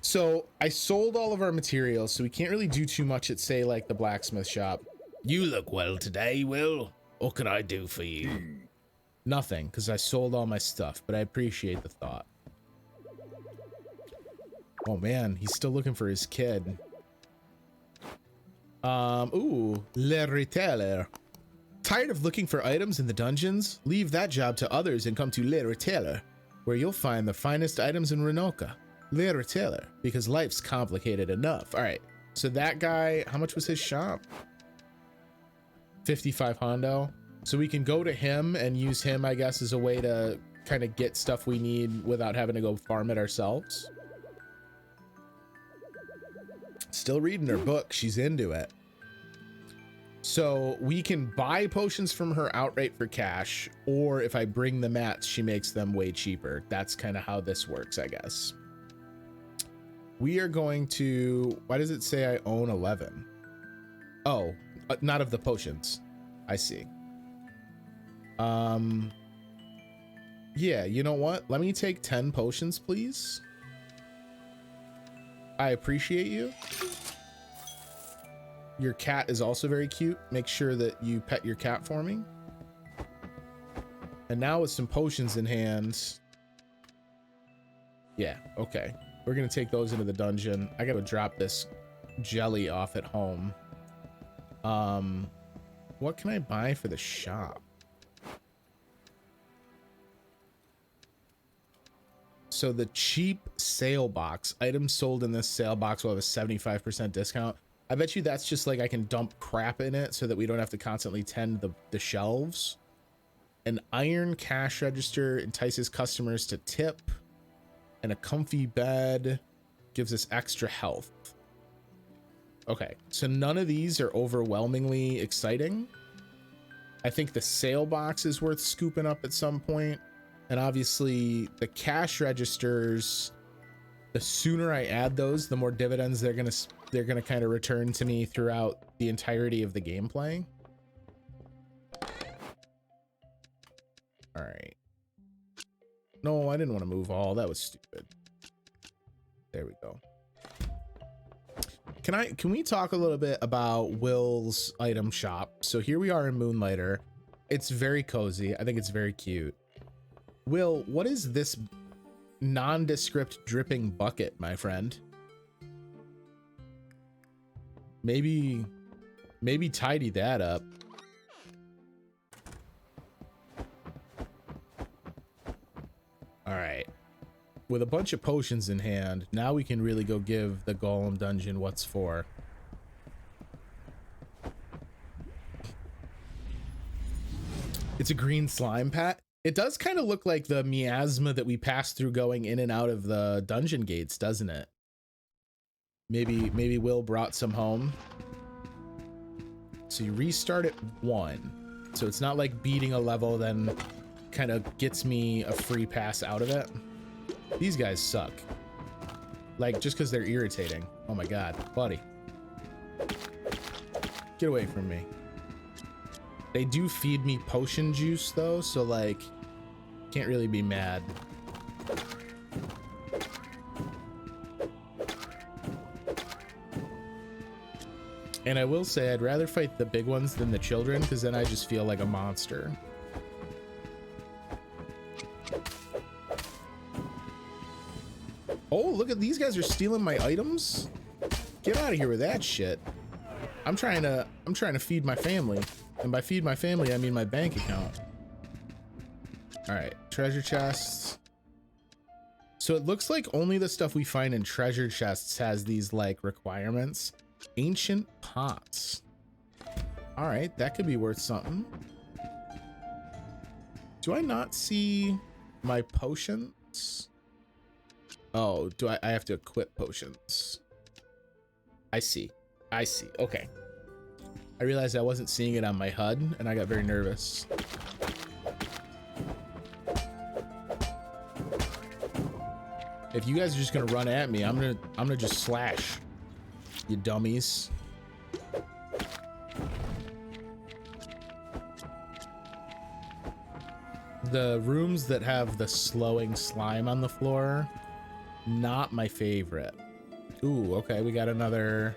So I sold all of our materials, so we can't really do too much at, say, like the blacksmith shop. You look well today, Will. What can I do for you? Nothing, because I sold all my stuff, but I appreciate the thought. Oh man, he's still looking for his kid. Ooh, le retailer. Tired of looking for items in the dungeons? Leave that job to others and come to Le Retailer, where you'll find the finest items in Renoka. Le Retailer, because life's complicated enough. All right, so that guy, how much was his shop? 55 hondo. So we can go to him and use him, I guess, as a way to kind of get stuff we need without having to go farm it ourselves. Still reading her book. She's into it. So we can buy potions from her outright for cash, or if I bring the mats, she makes them way cheaper. That's kind of how this works, I guess. We are going to, why does it say I own 11? Oh, not of the potions. I see. Yeah, you know what? Let me take 10 potions, please. I appreciate you. Your cat is also very cute. Make sure that you pet your cat for me. And now with some potions in hand. Yeah, okay. We're gonna take those into the dungeon. I gotta drop this jelly off at home. What can I buy for the shop? So the cheap sale box, items sold in this sale box will have a 75% discount. I bet you that's just like I can dump crap in it so that we don't have to constantly tend the shelves. An iron cash register entices customers to tip, and a comfy bed gives us extra health. Okay, so none of these are overwhelmingly exciting. I think the sale box is worth scooping up at some point. And obviously the cash registers, the sooner I add those, the more dividends they're gonna kind of return to me throughout the entirety of the gameplay. All right. No, I didn't want to move all. That was stupid. There we go. Can we talk a little bit about Will's item shop? So here we are in Moonlighter. It's very cozy. I think it's very cute. Will, what is this nondescript dripping bucket, my friend? Maybe tidy that up. All right. With a bunch of potions in hand, now we can really go give the Golem dungeon what's for. It's a green slime pat. It does kind of look like the miasma that we passed through going in and out of the dungeon gates, doesn't it? Maybe Will brought some home. So you restart at 1. So it's not like beating a level then kind of gets me a free pass out of it. These guys suck. Like, just because they're irritating. Oh my god, buddy. Get away from me. They do feed me potion juice though, so like, can't really be mad. And I will say I'd rather fight the big ones than the children, because then I just feel like a monster. Oh, look at these guys are stealing my items. Get out of here with that shit. I'm trying to feed my family. And by feed my family, I mean my bank account. All right, treasure chests. So it looks like only the stuff we find in treasure chests has these like requirements. Ancient pots. All right, that could be worth something. Do I not see my potions? Oh, do I have to equip potions? I see. Okay. I realized I wasn't seeing it on my HUD and I got very nervous. If you guys are just gonna run at me, I'm gonna just slash, you dummies. The rooms that have the slowing slime on the floor, not my favorite. Ooh, okay, we got another.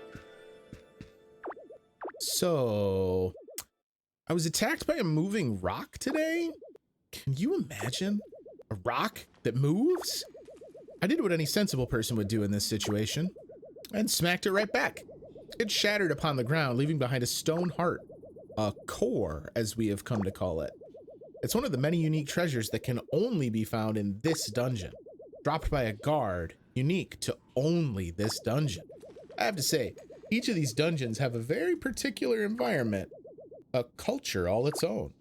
So, I was attacked by a moving rock today. Can you imagine? A rock that moves? I did what any sensible person would do in this situation and smacked it right back. It shattered upon the ground, leaving behind a stone heart, a core, as we have come to call it. It's one of the many unique treasures that can only be found in this dungeon, dropped by a guard, unique to only this dungeon. I have to say, each of these dungeons have a very particular environment, a culture all its own.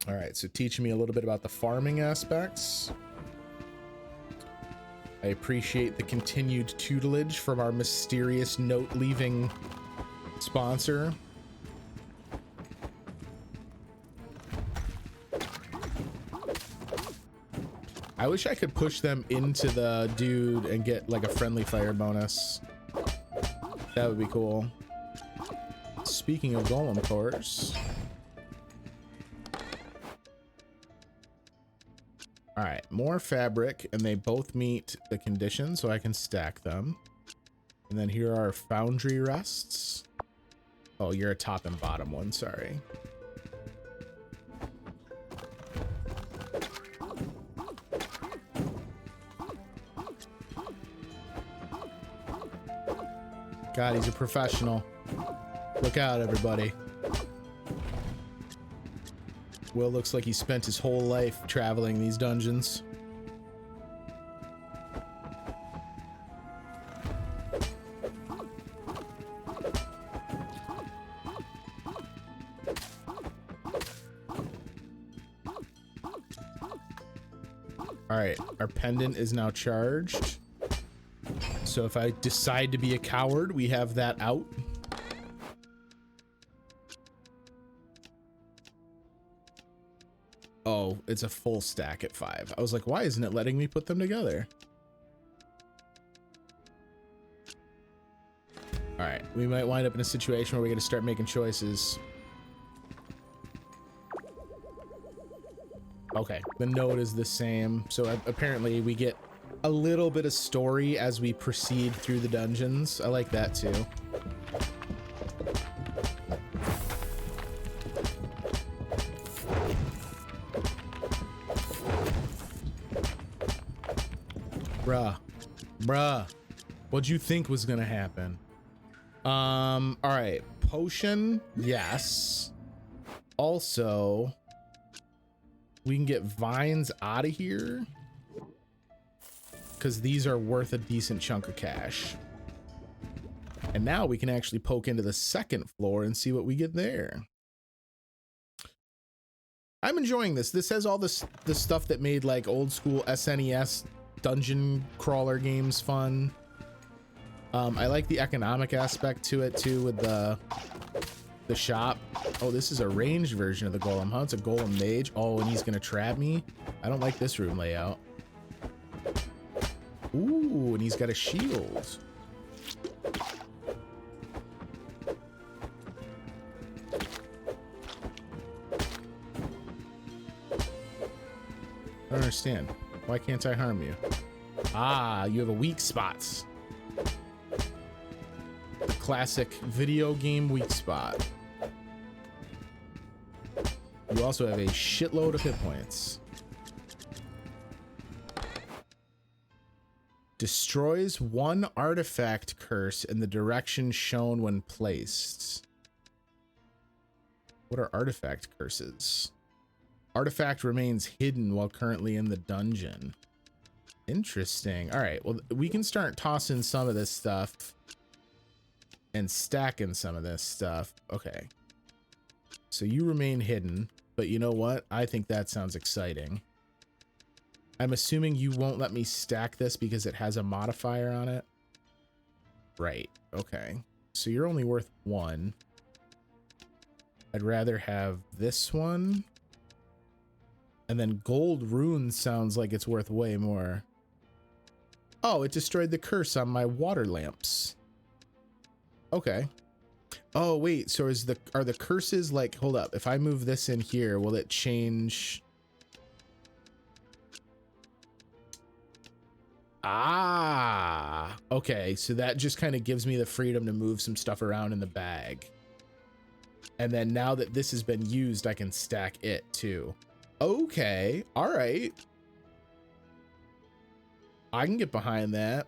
All right, so teaching me a little bit about the farming aspects. I appreciate the continued tutelage from our mysterious note-leaving sponsor. I wish I could push them into the dude and get like a friendly fire bonus. That would be cool. Speaking of golem cores. All right, more fabric, and they both meet the condition, so I can stack them. And then here are foundry rests. Oh, you're a top and bottom one, sorry. God, he's a professional. Look out, everybody. Will looks like he spent his whole life traveling these dungeons. All right, our pendant is now charged. So if I decide to be a coward, we have that out. Oh, it's a full stack at 5. I was like, why isn't it letting me put them together? All right, we might wind up in a situation where we got to start making choices. Okay, the node is the same. So apparently we get a little bit of story as we proceed through the dungeons. I like that too. Bruh, what'd you think was gonna happen? All right, potion, yes. Also, we can get vines out of here because these are worth a decent chunk of cash. And now we can actually poke into the second floor and see what we get there. I'm enjoying this. This has all the stuff that made like old school SNES dungeon crawler games fun. I like the economic aspect to it too with the shop. Oh, this is a ranged version of the golem, huh? It's a golem mage. Oh, and he's gonna trap me. I don't like this room layout. Ooh, and he's got a shield. I don't understand. Why can't I harm you? Ah, you have a weak spots. The classic video game weak spot. You also have a shitload of hit points. Destroys one artifact curse in the direction shown when placed. What are artifact curses? Artifact remains hidden while currently in the dungeon. Interesting. All right, well, we can start tossing some of this stuff and stacking some of this stuff. Okay. So you remain hidden, but you know what? I think that sounds exciting. I'm assuming you won't let me stack this because it has a modifier on it. Right. Okay. So you're only worth 1. I'd rather have this one. And then gold runes sounds like it's worth way more. Oh, it destroyed the curse on my water lamps. Okay. Oh, wait. So are the curses like, hold up. If I move this in here, will it change? Ah, Okay, so that just kind of gives me the freedom to move some stuff around in the bag. And then now that this has been used, I can stack it too. Okay, all right. I can get behind that.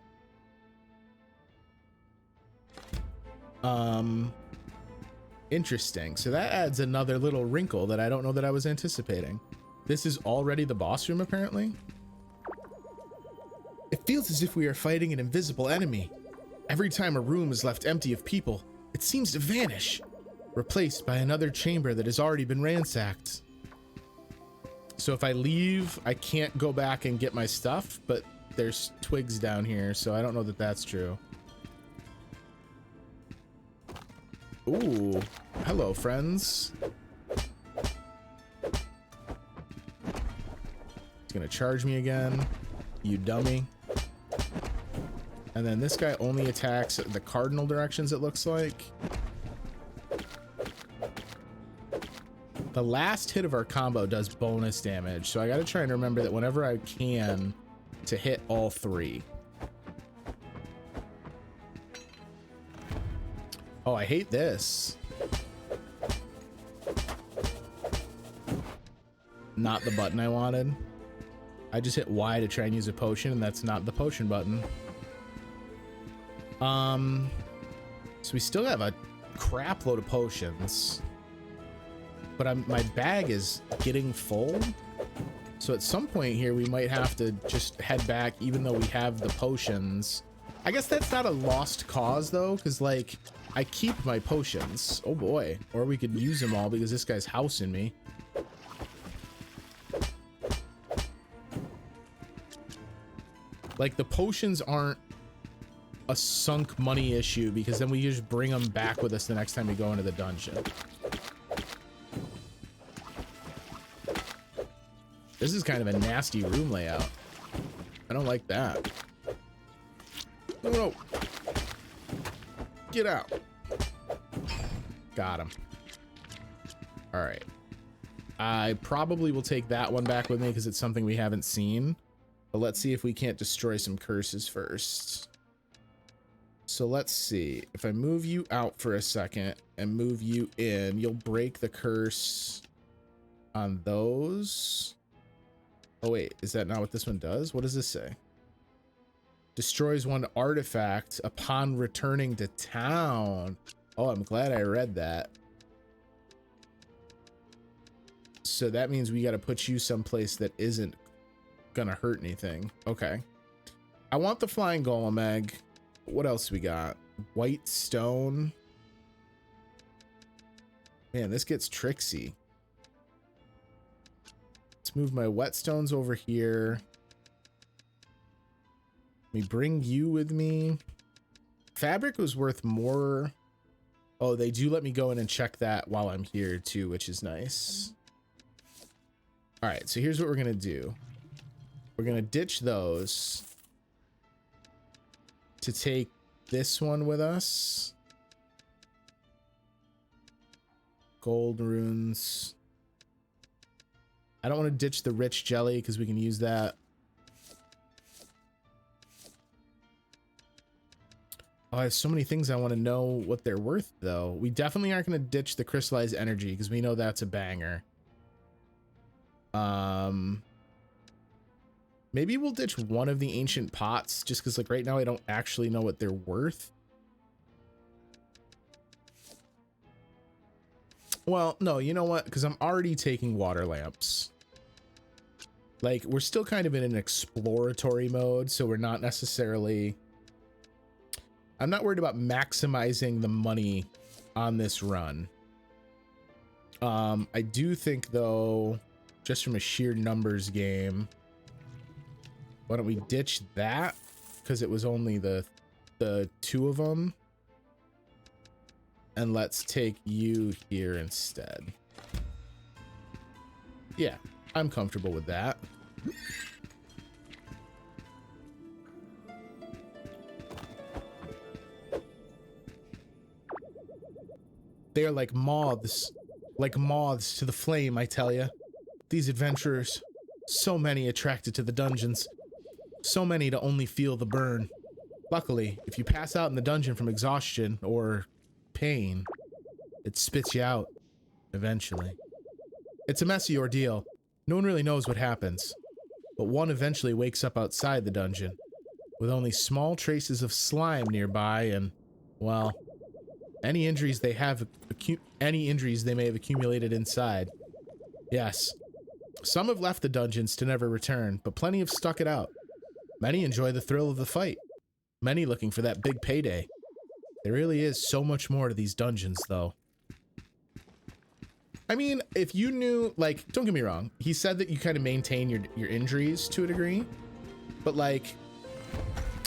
Interesting. So that adds another little wrinkle that I don't know that I was anticipating. This is already the boss room, apparently. It feels as if we are fighting an invisible enemy. Every time a room is left empty of people, it seems to vanish, replaced by another chamber that has already been ransacked. So if I leave, I can't go back and get my stuff, but there's twigs down here, so I don't know that that's true. Ooh, hello, friends. It's gonna charge me again, you dummy. And then this guy only attacks the cardinal directions, it looks like. The last hit of our combo does bonus damage, so I gotta try and remember that whenever I can to hit all three. Oh, I hate this. Not the button I wanted. I just hit Y to try and use a potion, and that's not the potion button. So we still have a crap load of potions, but my bag is getting full. So at some point here, we might have to just head back, even though we have the potions. I guess that's not a lost cause though, because like I keep my potions. Oh boy. Or we could use them all because this guy's housing me. Like the potions aren't a sunk money issue because then we just bring them back with us the next time we go into the dungeon. This is kind of a nasty room layout. I don't like that. No, no. Get out. Got him. All right. I probably will take that one back with me because it's something we haven't seen. But let's see if we can't destroy some curses first. So let's see. If I move you out for a second and move you in, you'll break the curse on those. Oh wait, is that not what this one does? What does this say? Destroys one artifact upon returning to town. Oh, I'm glad I read that. So that means we got to put you someplace that isn't gonna hurt anything. Okay. I want the flying golem egg. What else we got? White stone. Man, this gets tricksy. Let's move my whetstones over here. Let me bring you with me. Fabric was worth more. Oh, they do let me go in and check that while I'm here too, which is nice. All right, so here's what we're gonna do. We're gonna ditch those to take this one with us. Gold runes. I don't want to ditch the rich jelly because we can use that. Oh, I have so many things I want to know what they're worth, though. We definitely aren't going to ditch the crystallized energy because we know that's a banger. Maybe we'll ditch one of the ancient pots just because, like, right now I don't actually know what they're worth. Well, no, you know what? Because I'm already taking water lamps. Like, we're still kind of in an exploratory mode, so we're not necessarily... I'm not worried about maximizing the money on this run. I do think, though, just from a sheer numbers game, why don't we ditch that? Because it was only the two of them. And let's take you here instead. Yeah, I'm comfortable with that. They are like moths to the flame, I tell ya. These adventurers, so many attracted to the dungeons, so many to only feel the burn. Luckily, if you pass out in the dungeon from exhaustion or pain, it spits you out eventually. It's a messy ordeal. No one really knows what happens, but one eventually wakes up outside the dungeon with only small traces of slime nearby and, well, any injuries they may have accumulated inside. Yes, some have left the dungeons to never return, but plenty have stuck it out. Many enjoy the thrill of the fight, many looking for that big payday. There really is so much more to these dungeons, though. I mean, if you knew, like, don't get me wrong, he said that you kind of maintain your injuries to a degree, but like,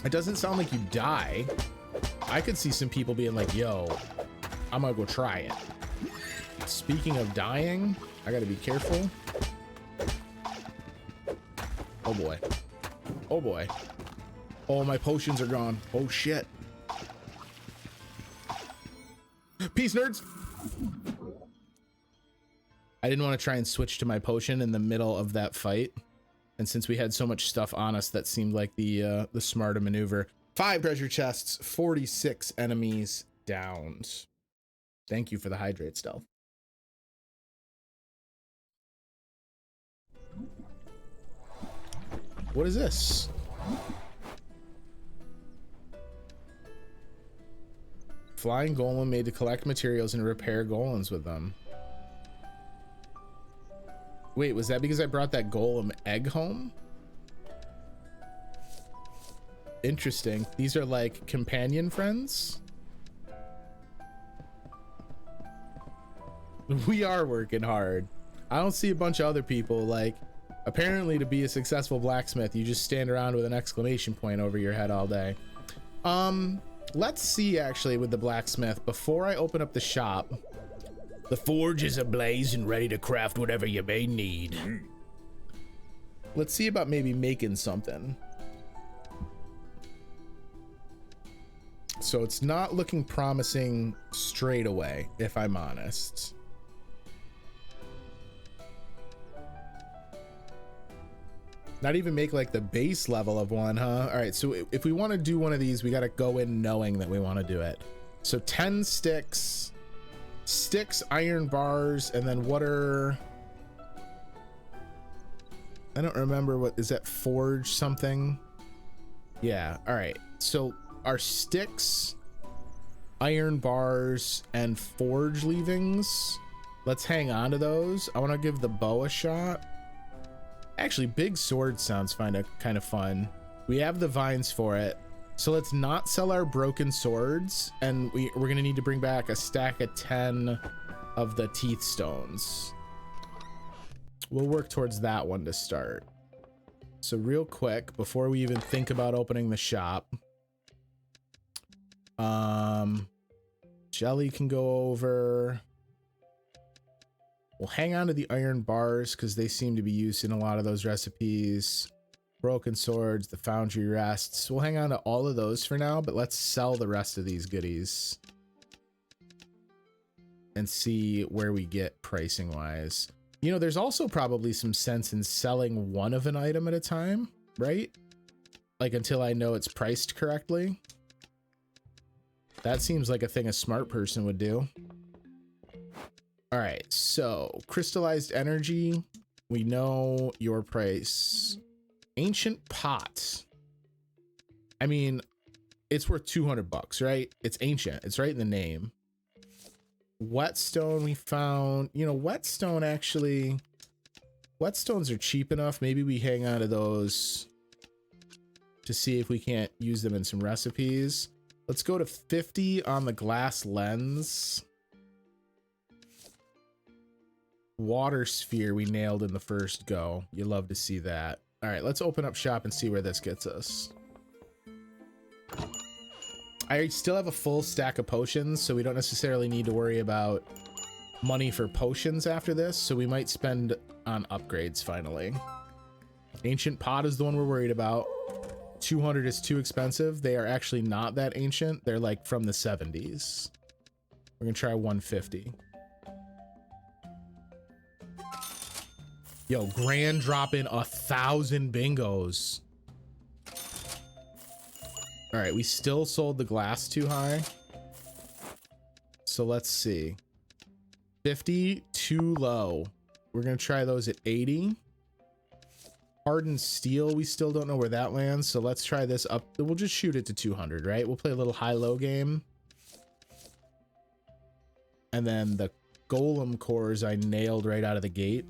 it doesn't sound like you die. I could see some people being like, yo, I'm gonna go try it. Speaking of dying, I gotta be careful. Oh boy. Oh boy. Oh, my potions are gone. Oh shit. Peace, nerds. I didn't want to try and switch to my potion in the middle of that fight. And since we had so much stuff on us, that seemed like the smarter maneuver. 5 treasure chests, 46 enemies downed. Thank you for the hydrate stealth. What is this? Flying golem made to collect materials and repair golems with them. Wait, was that because I brought that golem egg home? Interesting. These are like companion friends? We are working hard. I don't see a bunch of other people. Like, apparently to be a successful blacksmith, you just stand around with an exclamation point over your head all day. Let's see actually with the blacksmith, before I open up the shop. The forge is ablaze and ready to craft whatever you may need. Let's see about maybe making something. So it's not looking promising straight away, if I'm honest. Not even make like the base level of one, huh? All right, so if we want to do one of these, we got to go in knowing that we want to do it. So 10 sticks, iron bars, and then what are... I don't remember what, is that forge something? Yeah, all right. So our sticks, iron bars, and forge leavings, let's hang on to those. I want to give the bow a shot. Actually, big sword sounds kind of fun. We have the vines for it. So let's not sell our broken swords, and we're gonna need to bring back a stack of 10 of the teeth stones. We'll work towards that one to start. So real quick, before we even think about opening the shop, jelly can go over. We'll hang on to the iron bars because they seem to be used in a lot of those recipes. Broken swords, the foundry rests. We'll hang on to all of those for now, but let's sell the rest of these goodies and see where we get pricing wise. You know, there's also probably some sense in selling one of an item at a time, right? Like until I know it's priced correctly. That seems like a thing a smart person would do. All right, so crystallized energy, we know your price. Ancient pot. I mean, it's worth 200 bucks, right? It's ancient. It's right in the name. Whetstone we found. You know, whetstone actually, whetstones are cheap enough. Maybe we hang on to those to see if we can't use them in some recipes. Let's go to 50 on the glass lens. Water sphere we nailed in the first go. You love to see that. All right, let's open up shop and see where this gets us. I still have a full stack of potions, so we don't necessarily need to worry about money for potions after this, so we might spend on upgrades finally. Ancient pot is the one we're worried about. 200 is too expensive. They are actually not that ancient. They're like from the 70s. We're gonna try 150. Yo, grand drop in 1,000 bingos. All right, we still sold the glass too high. So let's see. 50 too low. We're gonna try those at 80. Hardened steel, we still don't know where that lands, so let's try this up. We'll just shoot it to 200, right? We'll play a little high-low game. And then the golem cores I nailed right out of the gate.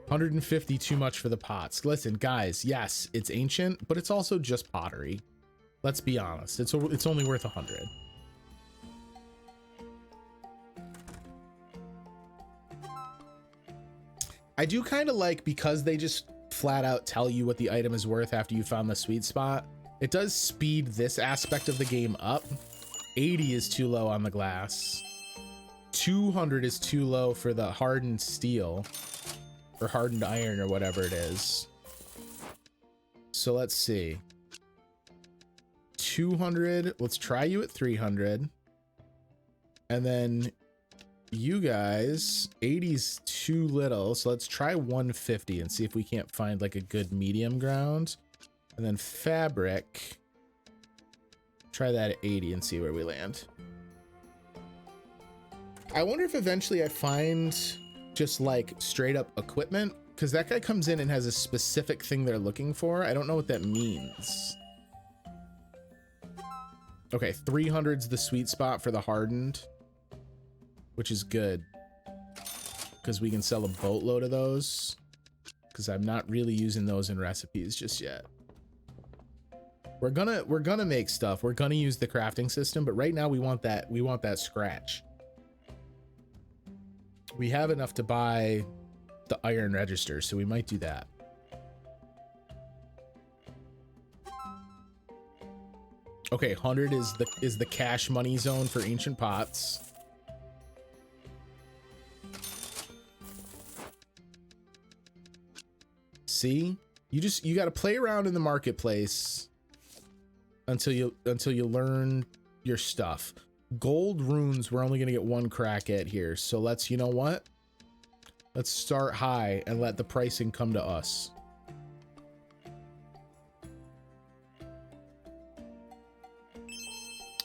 150 too much for the pots. Listen, guys, yes, it's ancient, but it's also just pottery. Let's be honest. It's only worth 100. I do kind of like, because they just flat out tell you what the item is worth after you found the sweet spot. It does speed this aspect of the game up. 80 is too low on the glass. 200 is too low for the hardened steel. Or hardened iron, or whatever it is. So let's see. 200. Let's try you at 300. And then you guys, 80's too little. So let's try 150 and see if we can't find like a good medium ground. And then fabric. Try that at 80 and see where we land. I wonder if eventually I find just like straight up equipment, because that guy comes in and has a specific thing they're looking for. I don't know what that means. Okay, 300's the sweet spot for the hardened, which is good because we can sell a boatload of those, because I'm not really using those in recipes just yet. We're gonna make stuff. We're gonna use the crafting system, but right now we want that scratch. We have enough to buy the iron register, so we might do that. Okay, 100 is the cash money zone for ancient pots. See? You got to play around in the marketplace until you learn your stuff. Gold runes we're only gonna get one crack at here, so let's, you know what, let's start high and let the pricing come to us.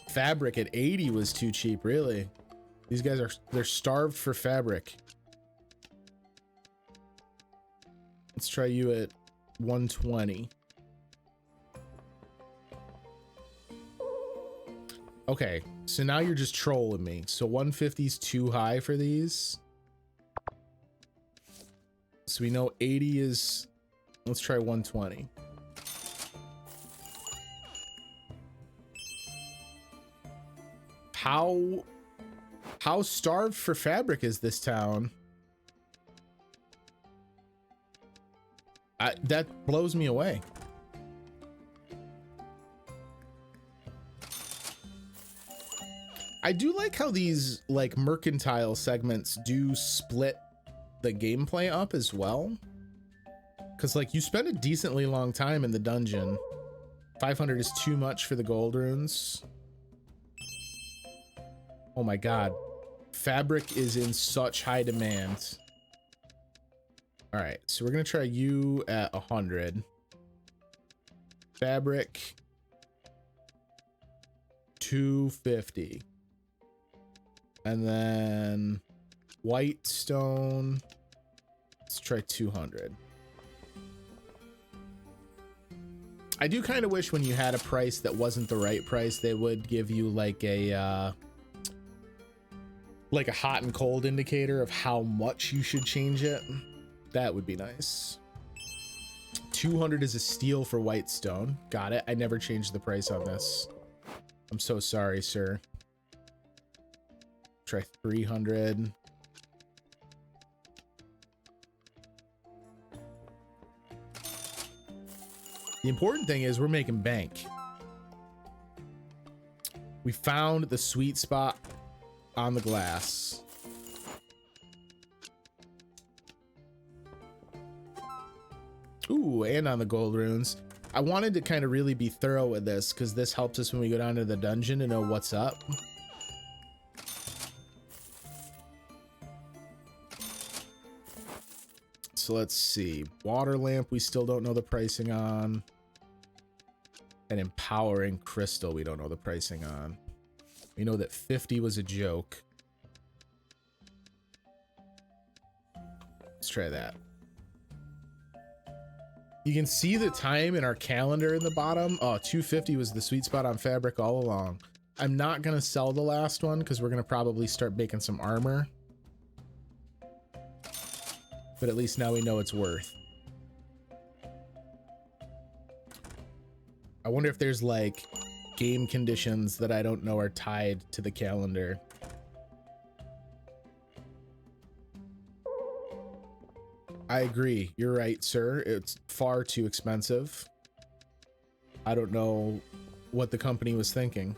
Fabric at 80 was too cheap, really. These guys they're starved for fabric. Let's try you at 120. Okay, so now you're just trolling me. So 150's too high for these. So we know 80 is, let's try 120. How starved for fabric is this town? That blows me away. I do like how these like mercantile segments do split the gameplay up as well, because like you spend a decently long time in the dungeon. 500 is too much for the gold runes. Oh my god, fabric is in such high demand. All right, so we're gonna try you at 100. Fabric 250. And then white stone, let's try 200. I do kind of wish when you had a price that wasn't the right price, they would give you like a hot and cold indicator of how much you should change it. That would be nice. 200 is a steal for white stone. Got it. I never changed the price on this. I'm so sorry, sir. Try 300. The important thing is we're making bank. We found the sweet spot on the glass. Ooh, and on the gold runes. I wanted to kind of really be thorough with this because this helps us when we go down to the dungeon to know what's up. So let's see. Water lamp, we still don't know the pricing on. And empowering crystal, we don't know the pricing on. We know that 50 was a joke. Let's try that. You can see the time in our calendar in the bottom. Oh, 250 was the sweet spot on fabric all along. I'm not going to sell the last one because we're going to probably start making some armor. But at least now we know it's worth. I wonder if there's like game conditions that I don't know are tied to the calendar. I agree. You're right, sir. It's far too expensive. I don't know what the company was thinking.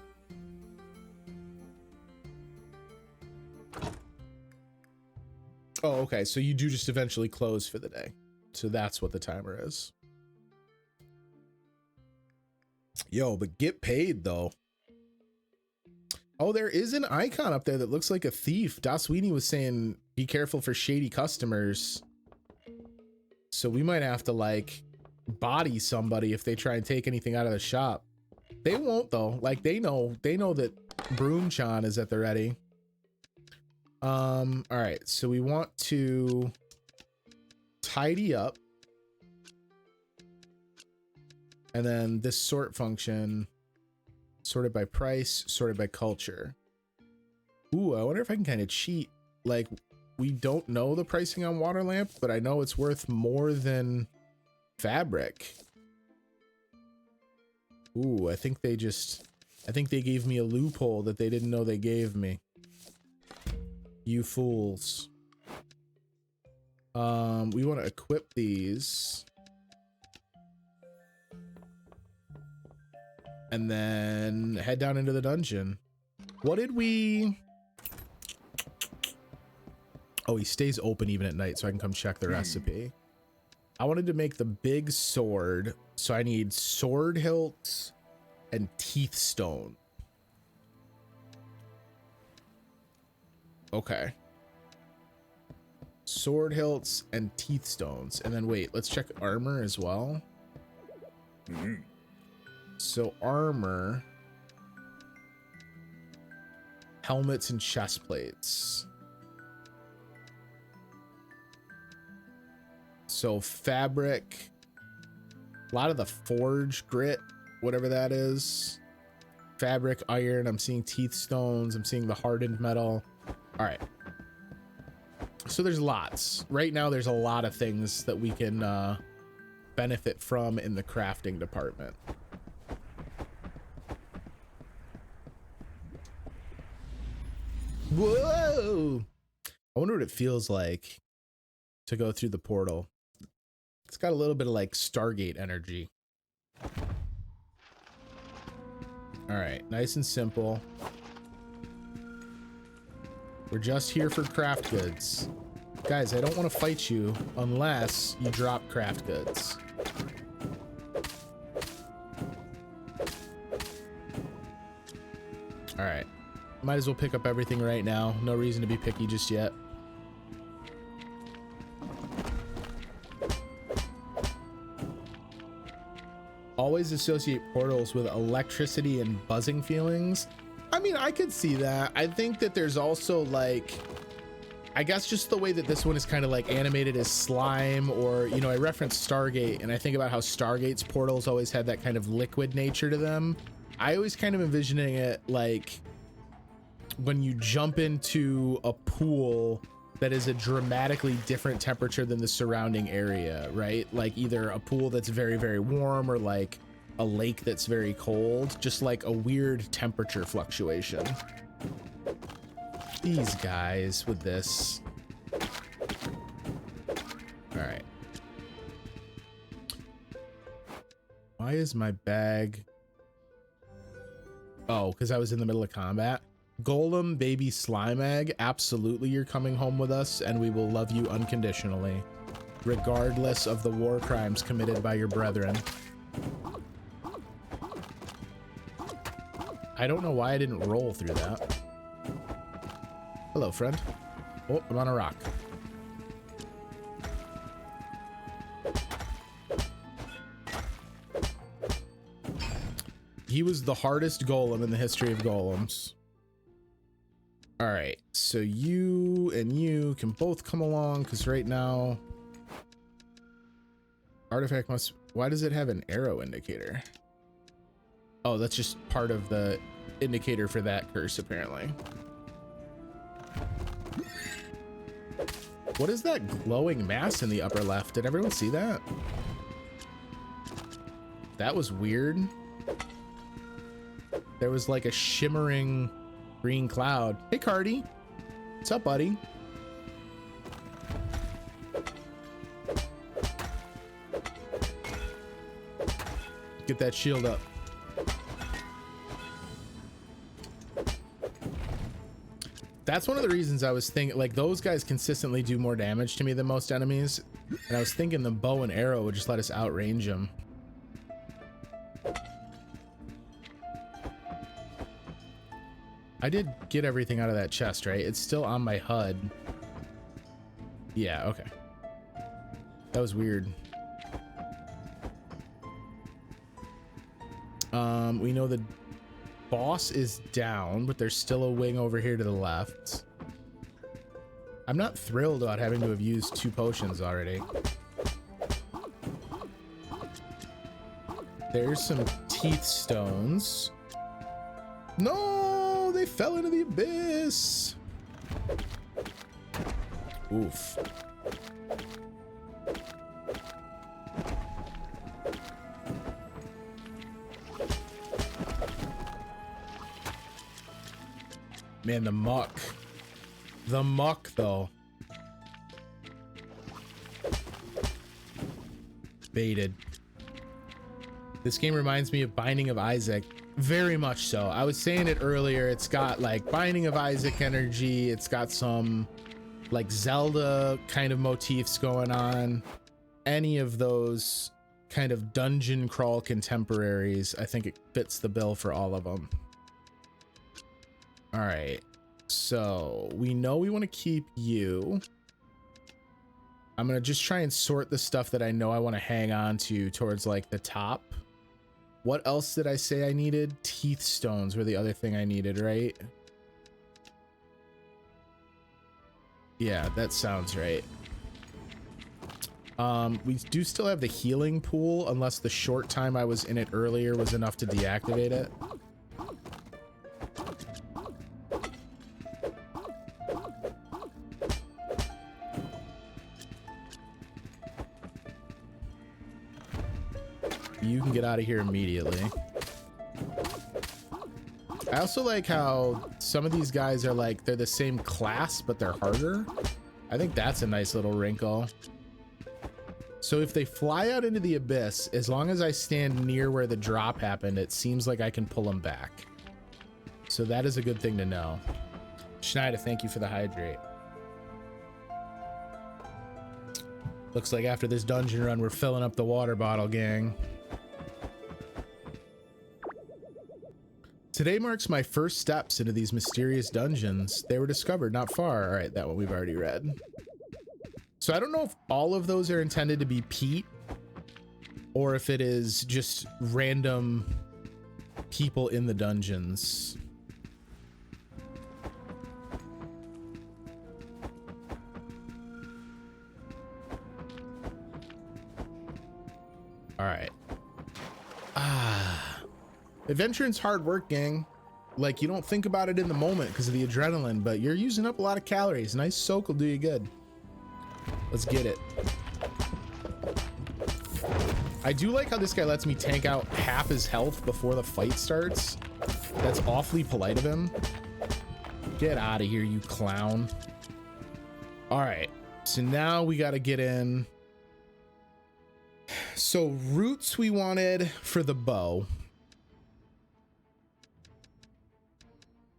Oh, okay. So you do just eventually close for the day. So that's what the timer is. Yo, but get paid though. Oh, there is an icon up there that looks like a thief. Daswini was saying, be careful for shady customers. So we might have to like body somebody if they try and take anything out of the shop. They won't though. Like they know that Broomchan is at the ready. All right. So we want to tidy up. And then this sort function, sorted by price, sorted by culture. Ooh, I wonder if I can kind of cheat. Like, we don't know the pricing on water lamp, but I know it's worth more than fabric. Ooh, I think they gave me a loophole that they didn't know they gave me. You fools. We want to equip these. And then head down into the dungeon. What did we... Oh, he stays open even at night, so I can come check the recipe. I wanted to make the big sword, so I need sword hilts and teeth stone. Okay. Sword hilts and teeth stones. And then wait, let's check armor as well. So armor, helmets and chest plates. So fabric, a lot of the forge grit, whatever that is. Fabric, iron, I'm seeing teeth stones, I'm seeing the hardened metal. All right. So there's lots. Right now there's a lot of things that we can benefit from in the crafting department. Whoa! I wonder what it feels like to go through the portal. It's got a little bit of like Stargate energy. All right, nice and simple. We're just here for craft goods. Guys, I don't want to fight you unless you drop craft goods. All right. Might as well pick up everything right now. No reason to be picky just yet. Always associate portals with electricity and buzzing feelings. I mean, I could see that. I think that there's also like, I guess just the way that this one is kind of like animated as slime, or, you know, I referenced Stargate and I think about how Stargate's portals always had that kind of liquid nature to them. I always kind of envisioning it like when you jump into a pool that is a dramatically different temperature than the surrounding area, right? Like either a pool that's very, very warm or like a lake that's very cold, just like a weird temperature fluctuation. These guys with this. All right. Why is my bag? Oh, because I was in the middle of combat. Golem baby slime egg, absolutely you're coming home with us and we will love you unconditionally, regardless of the war crimes committed by your brethren. I don't know why I didn't roll through that. Hello, friend. Oh, I'm on a rock. He was the hardest golem in the history of golems. All right, so you and you can both come along because right now artifact must, why does it have an arrow indicator? Oh, that's just part of the indicator for that curse apparently. What is that glowing mass in the upper left? Did everyone see that? That was weird. There was like a shimmering green cloud. Hey, Cardi. What's up, buddy? Get that shield up. That's one of the reasons I was thinking, like, those guys consistently do more damage to me than most enemies. And I was thinking the bow and arrow would just let us outrange them. I did get everything out of that chest, right? It's still on my HUD. Yeah, okay. That was weird. We know the boss is down, but there's still a wing over here to the left. I'm not thrilled about having to have used 2 potions already. There's some teeth stones. No, they fell into the abyss. Oof. Man, the muck. The muck, though. Baited. This game reminds me of Binding of Isaac. Very much so. I was saying it earlier. It's got like Binding of Isaac energy. It's got some like Zelda kind of motifs going on. Any of those kind of dungeon crawl contemporaries, I think it fits the bill for all of them. All right, so we know we want to keep you. I'm gonna just try and sort the stuff that I know I want to hang on to towards like the top. What else did I say I needed? Teeth stones were the other thing I needed, right? Yeah, that sounds right. We do still have the healing pool, unless the short time I was in it earlier was enough to deactivate it. You can get out of here immediately. I also like how some of these guys are like, they're the same class, but they're harder. I think that's a nice little wrinkle. So if they fly out into the abyss, as long as I stand near where the drop happened, it seems like I can pull them back. So that is a good thing to know. Schneider, thank you for the hydrate. Looks like after this dungeon run, we're filling up the water bottle, gang. Today marks my first steps into these mysterious dungeons. They were discovered not far. All right, that one we've already read. So I don't know if all of those are intended to be Pete or if it is just random people in the dungeons. All right. Adventuring's hard work, gang. Like, you don't think about it in the moment because of the adrenaline, but you're using up a lot of calories. Nice soak will do you good. Let's get it. I do like how this guy lets me tank out half his health before the fight starts. That's awfully polite of him. Get out of here, you clown. All right, so now we got to get in. So roots we wanted for the bow.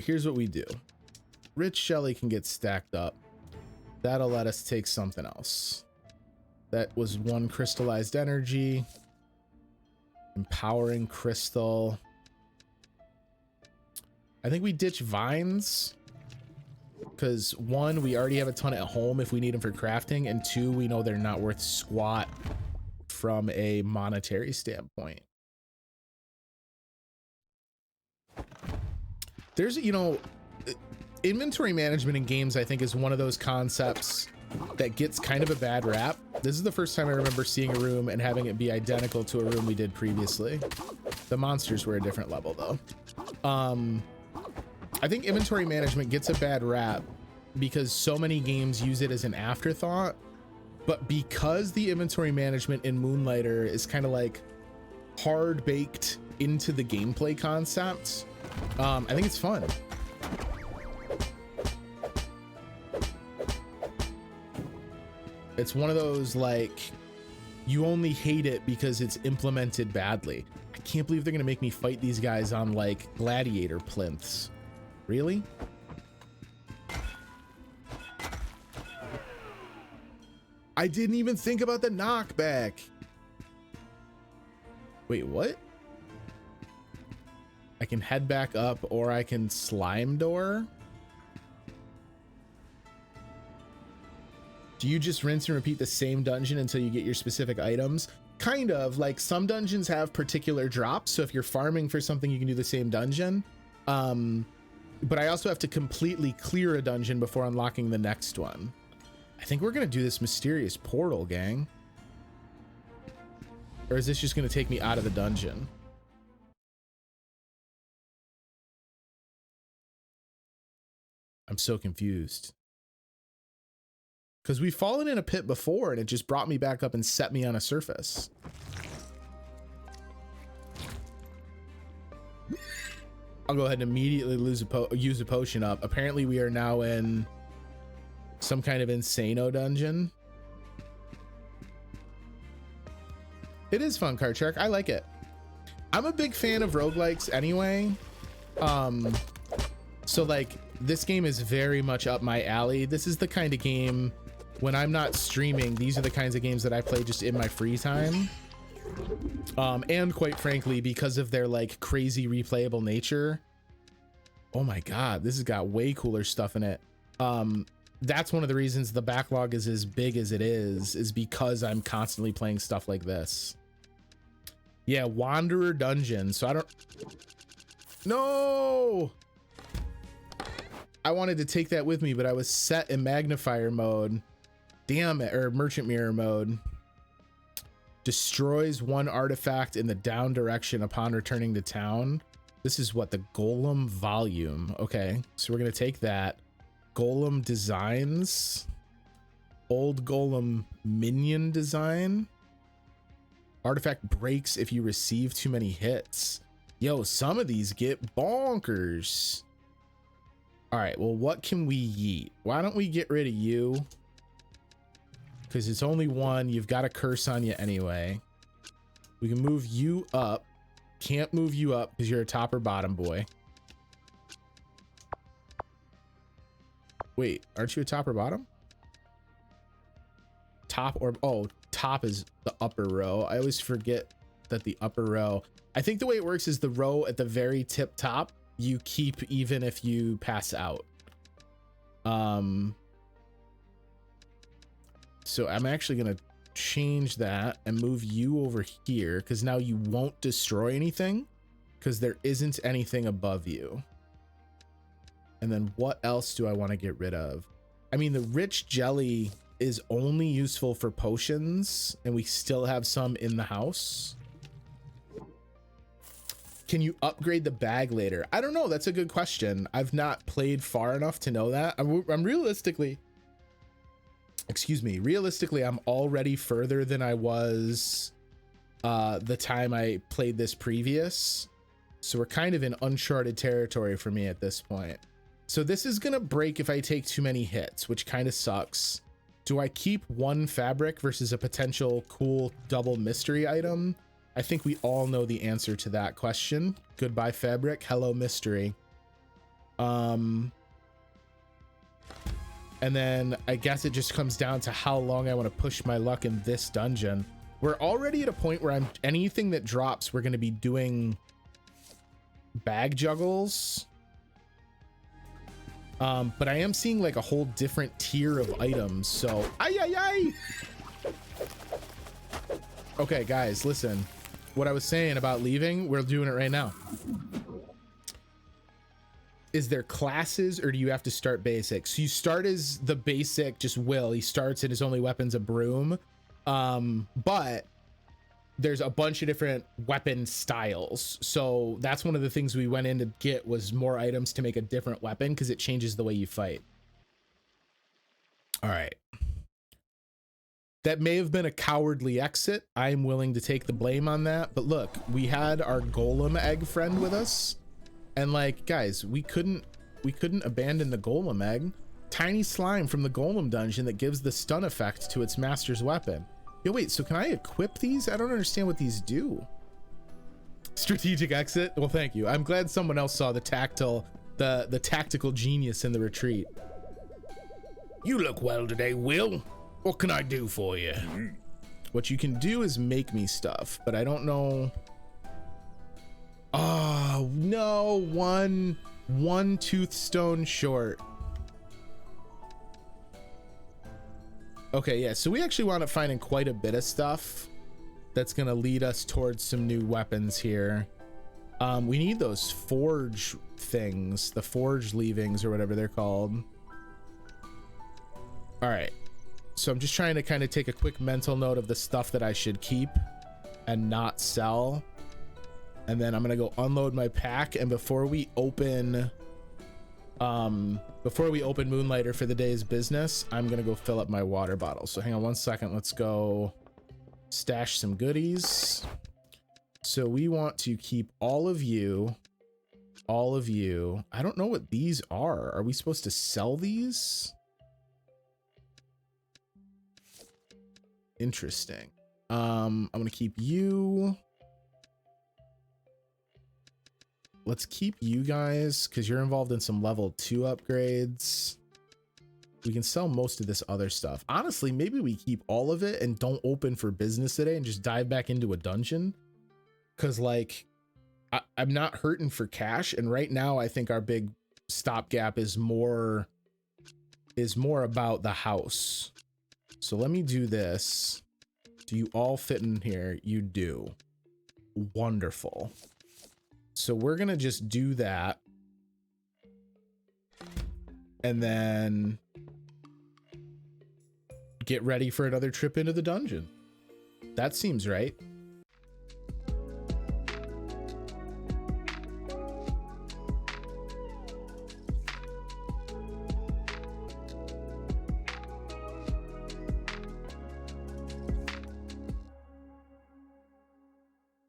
Here's what we do. Rich Shelly can get stacked up. That'll let us take something else. That was 1 crystallized energy. Empowering crystal. I think we ditch vines. Because 1, we already have a ton at home if we need them for crafting. And 2, we know they're not worth squat from a monetary standpoint. There's, you know, inventory management in games, I think, is one of those concepts that gets kind of a bad rap. This is the first time I remember seeing a room and having it be identical to a room we did previously. The monsters were a different level though. I think inventory management gets a bad rap because so many games use it as an afterthought, but because the inventory management in Moonlighter is kind of like hard baked into the gameplay concept, I think it's fun. It's one of those, like, you only hate it because it's implemented badly. I can't believe they're gonna make me fight these guys on like gladiator plinths. Really? I didn't even think about the knockback. Wait, what? I can head back up or I can slime door. Do you just rinse and repeat the same dungeon until you get your specific items? Kind of. Like, some dungeons have particular drops, so if you're farming for something, you can do the same dungeon. But I also have to completely clear a dungeon before unlocking the next one. I think we're gonna do this mysterious portal, gang. Or is this just gonna take me out of the dungeon? I'm so confused. Because we've fallen in a pit before and it just brought me back up and set me on a surface. I'll go ahead and immediately use a potion up. Apparently we are now in some kind of insano dungeon. It is fun, Card Shark. I like it. I'm a big fan of roguelikes anyway. So like, this game is very much up my alley. This is the kind of game, when I'm not streaming, these are the kinds of games that I play just in my free time. And quite frankly, because of their like crazy replayable nature. Oh my God, this has got way cooler stuff in it. That's one of the reasons the backlog is as big as it is because I'm constantly playing stuff like this. Yeah, Wanderer Dungeon. So I don't... No! I wanted to take that with me, but I was set in magnifier mode. Damn it, or merchant mirror mode. Destroys one artifact in the down direction upon returning to town. This is what, the Golem volume. Okay, so we're gonna take that. Golem designs. Old Golem minion design. Artifact breaks if you receive too many hits. Yo, some of these get bonkers. All right, well, what can we yeet? Why don't we get rid of you? Because it's only one. You've got a curse on you anyway. We can move you up. Can't move you up because you're a top or bottom boy. Wait, aren't you a top or bottom? Top or... Oh, top is the upper row. I always forget that the upper row... I think the way it works is the row at the very tip top you keep even if you pass out. So I'm actually gonna change that and move you over here because now you won't destroy anything because there isn't anything above you. And then what else do I want to get rid of? I mean, the rich jelly is only useful for potions and we still have some in the house. Can you upgrade the bag later? I don't know. That's a good question. I've not played far enough to know that. I'm realistically, excuse me, realistically, I'm already further than I was the time I played this previous. So we're kind of in uncharted territory for me at this point. So this is gonna break if I take too many hits, which kind of sucks. Do I keep one fabric versus a potential cool double mystery item? I think we all know the answer to that question. Goodbye fabric, hello mystery. And then I guess it just comes down to how long I want to push my luck in this dungeon. We're already at a point where anything that drops, we're going to be doing bag juggles. But I am seeing like a whole different tier of items. So, okay, guys, listen. What I was saying about leaving, we're doing it right now. is there classes, or do you have to start basic? So you start as the basic, just Will. He starts and his only weapon's a broom. But there's a bunch of different weapon styles. So that's one of the things we went in to get, was more items to make a different weapon, because it changes the way you fight. All right. That may have been a cowardly exit. I am willing to take the blame on that. But look, we had our golem egg friend with us. And like, guys, we couldn't abandon the golem egg. Tiny slime from the golem dungeon that gives the stun effect to its master's weapon. Yo, wait, so can I equip these? I don't understand what these do. Strategic exit? Well, thank you. I'm glad someone else saw the tactical genius in the retreat. You look well today, Will. What can I do for you? What you can do is make me stuff, but I don't know. Oh, no, one tooth stone short. Okay, yeah, so we actually wound up finding quite a bit of stuff that's gonna lead us towards some new weapons here. We need those forge things, the forge leavings or whatever they're called. All right, so I'm just trying to kind of take a quick mental note of the stuff that I should keep and not sell. And then I'm gonna go unload my pack, and before we open Moonlighter for the day's business, I'm gonna go fill up my water bottle. So hang on one second, let's go stash some goodies. So we want to keep all of you. I don't know what these are. Are we supposed to sell these? Interesting. I'm gonna keep you. Let's keep you guys, because you're involved in some level 2 upgrades. We can sell most of this other stuff. Honestly, maybe we keep all of it and don't open for business today and just dive back into a dungeon. Because, like, I'm not hurting for cash. And right now, I think our big stopgap is more about the house. So let me do this. Do you all fit in here? You do. Wonderful. So we're gonna just do that, and then get ready for another trip into the dungeon. That seems right.